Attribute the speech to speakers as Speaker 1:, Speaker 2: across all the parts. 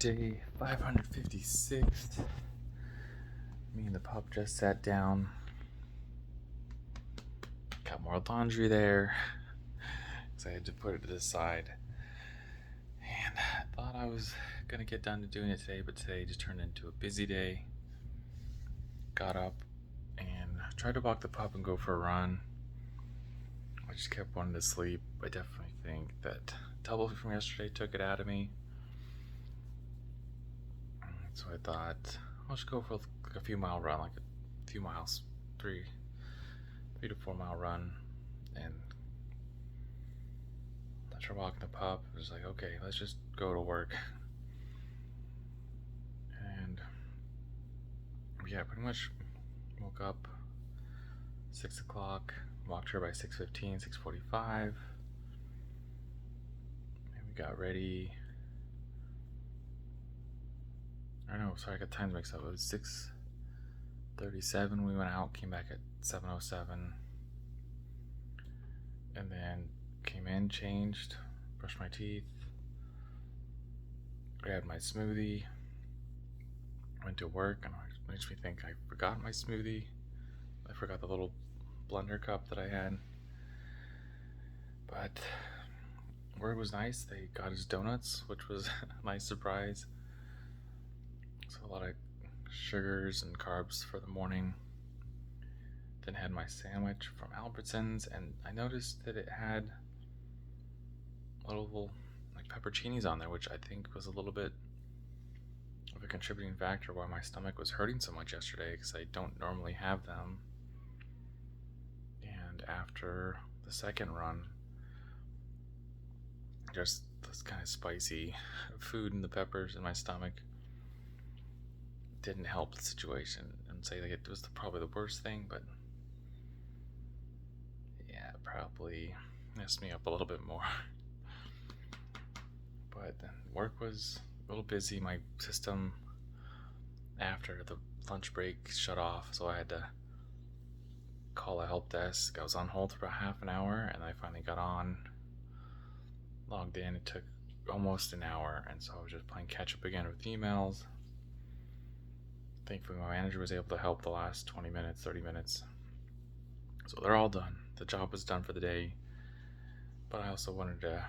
Speaker 1: Day 556. Me and the pup just sat down. Got more laundry there, because I had to put it to the side. And I thought I was going to get done to doing it today, but today just turned into a busy day. Got up and tried to walk the pup and go for a run. I just kept wanting to sleep. I definitely think that double from yesterday took it out of me. So I thought I'll just go for like a few mile run, like a few miles, 3 to 4 mile run. And after walking the pup, I was like, okay, let's just go to work. And yeah, pretty much woke up 6 o'clock, walked her by 6:15, 6:45. And we got ready. I don't know, sorry, I got times mixed up. It was 6:37. We went out, came back at 7:07. And then came in, changed, brushed my teeth, grabbed my smoothie, went to work, and it makes me think I forgot my smoothie. I forgot the little blender cup that I had. But work was nice. They got us donuts, which was a nice surprise. So a lot of sugars and carbs for the morning. Then had my sandwich from Albertsons, and I noticed that it had little like pepperoncinis on there, which I think was a little bit of a contributing factor why my stomach was hurting so much yesterday, because I don't normally have them. And after the second run, just this kind of spicy food and the peppers in my stomach didn't help the situation. And say like it was probably the worst thing, but yeah, it probably messed me up a little bit more. But work was a little busy. My system after the lunch break shut off, so I had to call a help desk. I was on hold for about half an hour, and I finally got on, logged in. It took almost an hour, and so I was just playing catch up again with emails. Thankfully, my manager was able to help the last 20 minutes, 30 minutes. So they're all done. The job was done for the day. But I also wanted to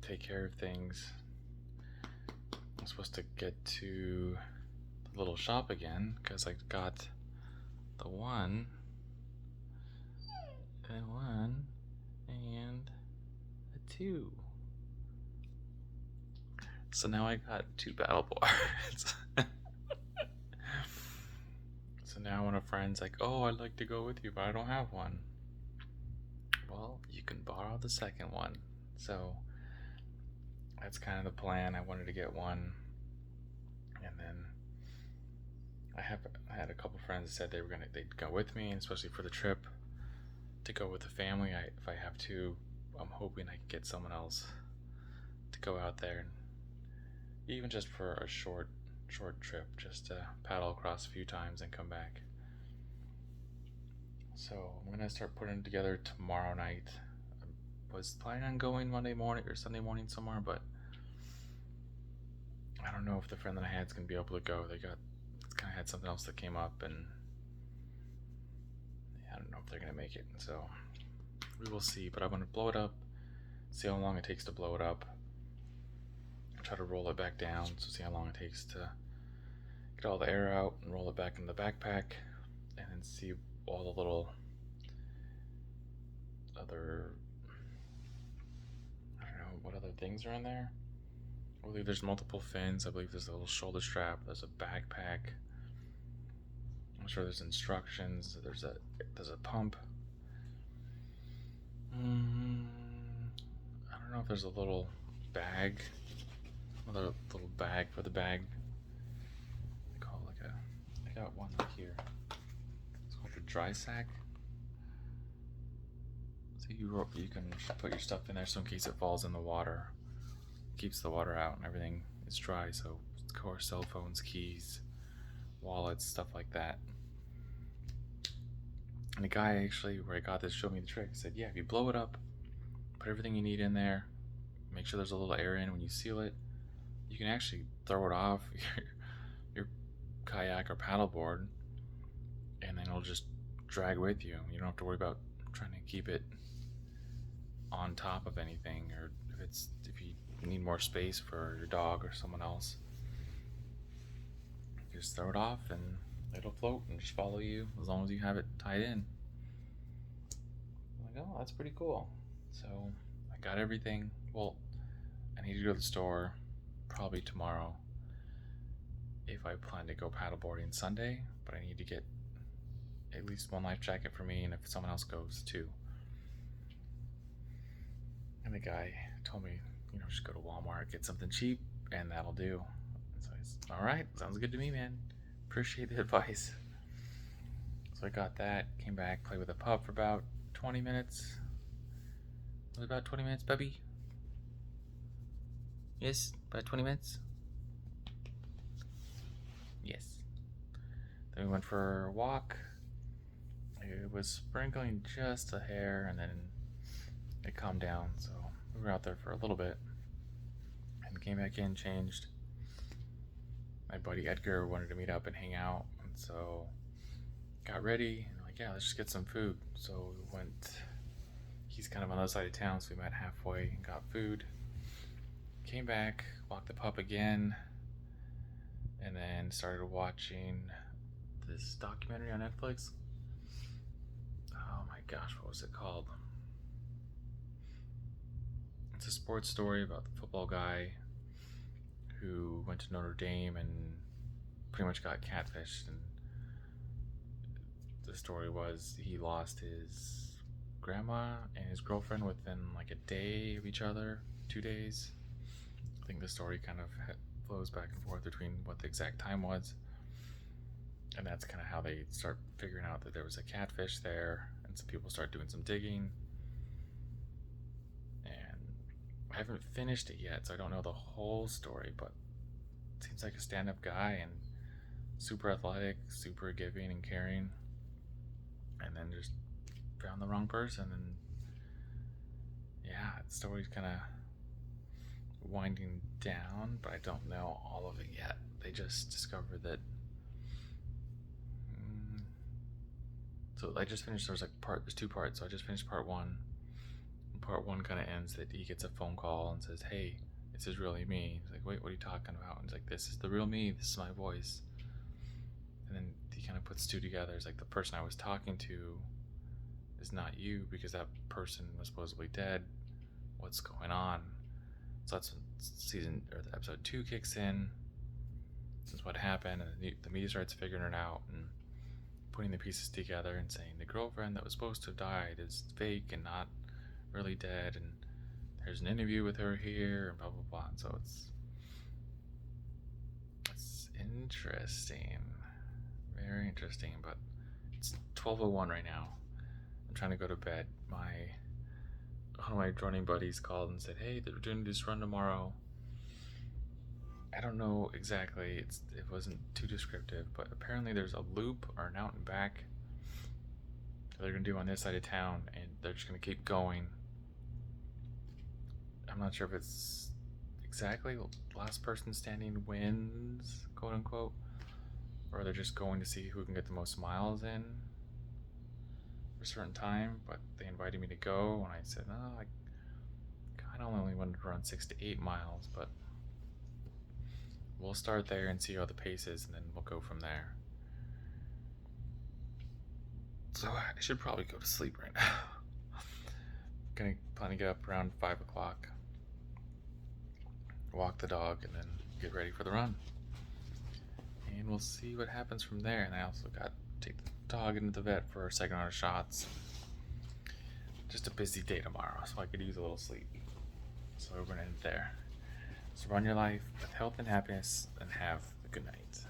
Speaker 1: take care of things. I'm supposed to get to the little shop again, because I got the one, and a 2. So now I got 2 battle boards. So now when a friend's like, oh, I'd like to go with you, but I don't have one. Well, you can borrow the second one. So that's kind of the plan. I wanted to get one. And then I had a couple friends that said they'd go with me, and especially for the trip to go with the family. If I have to, I'm hoping I can get someone else to go out there, even just for a short trip, just to paddle across a few times and come back. So I'm gonna start putting it together tomorrow night. I was planning on going Monday morning or Sunday morning somewhere, but I don't know if the friend that I had is gonna be able to go. They kind of had something else that came up, and I don't know if they're gonna make it. So we will see. But I want to blow it up, see how long it takes to blow it up, try to roll it back down, so see how long it takes to get all the air out and roll it back in the backpack, and then see all the little other, I don't know what other things are in there. I believe there's multiple fins. I believe there's a little shoulder strap. There's a backpack. I'm sure there's instructions. There's a pump. I don't know if there's a little bag. Another little bag for the bag. They call it like I got one right here. It's called a dry sack. So you can put your stuff in there, so in case it falls in the water, it keeps the water out and everything is dry. So of course, cell phones, keys, wallets, stuff like that. And the guy actually where I got this showed me the trick. He said, yeah, if you blow it up, put everything you need in there, make sure there's a little air in when you seal it. You can actually throw it off your kayak or paddleboard, and then it'll just drag with you. You don't have to worry about trying to keep it on top of anything, or if you need more space for your dog or someone else, you just throw it off and it'll float and just follow you as long as you have it tied in. I'm like, oh, that's pretty cool. So I got everything. Well, I need to go to the store probably tomorrow if I plan to go paddleboarding Sunday, but I need to get at least one life jacket for me, and if someone else goes too. And the guy told me, just go to Walmart, get something cheap, and that'll do. And so he's, all right, sounds good to me, man. Appreciate the advice. So I got that, came back, played with the pup for about 20 minutes. Was it about 20 minutes, Bubby? Yes, about 20 minutes? Yes. Then we went for a walk. It was sprinkling just a hair, and then it calmed down, so we were out there for a little bit and came back in, changed. My buddy Edgar wanted to meet up and hang out, and so got ready and like, yeah, let's just get some food. So we went, he's kind of on the other side of town, so we met halfway and got food, came back, walked the pup again, and then started watching this documentary on Netflix. Oh my gosh, what was it called? It's a sports story about the football guy who went to Notre Dame and pretty much got catfished. And the story was he lost his grandma and his girlfriend within like a day of each other, 2 days. I think the story kind of flows back and forth between what the exact time was. And that's kind of how they start figuring out that there was a catfish there, and some people start doing some digging. And I haven't finished it yet, so I don't know the whole story, but it seems like a stand-up guy and super athletic, super giving and caring, and then just found the wrong person. And yeah, the story's kind of winding down, but I don't know all of it yet. They just discovered that so I just finished, there's 2 parts, so I just finished part 1. And part 1 kind of ends that he gets a phone call and says, hey, this is really me. He's like, wait, what are you talking about? And he's like, this is the real me, this is my voice. And then he kind of puts 2 together. It's like, the person I was talking to is not you, because that person was supposedly dead. What's going on? So that's when the episode 2 kicks in. This is what happened, and the media starts figuring it out and putting the pieces together and saying the girlfriend that was supposed to have died is fake and not really dead, and there's an interview with her here, and blah blah blah. And so it's interesting, very interesting. But it's 12:01 right now. I'm trying to go to bed. One of my running buddies called and said, hey, they're doing this run tomorrow. I don't know exactly, it wasn't too descriptive, but apparently there's a loop or an out and back that they're going to do on this side of town, and they're just going to keep going. I'm not sure if it's exactly last person standing wins, quote unquote, or they're just going to see who can get the most miles in for a certain time, but they invited me to go, and I said, no, I kind of only wanted to run 6 to 8 miles, but we'll start there and see how the pace is, and then we'll go from there. So I should probably go to sleep right now. Gonna plan to get up around 5 o'clock, walk the dog, and then get ready for the run. And we'll see what happens from there. And I also got to take the dog into the vet for 2nd round of shots. Just a busy day tomorrow, so I could use a little sleep. So we're gonna end there. So run your life with health and happiness, and have a good night.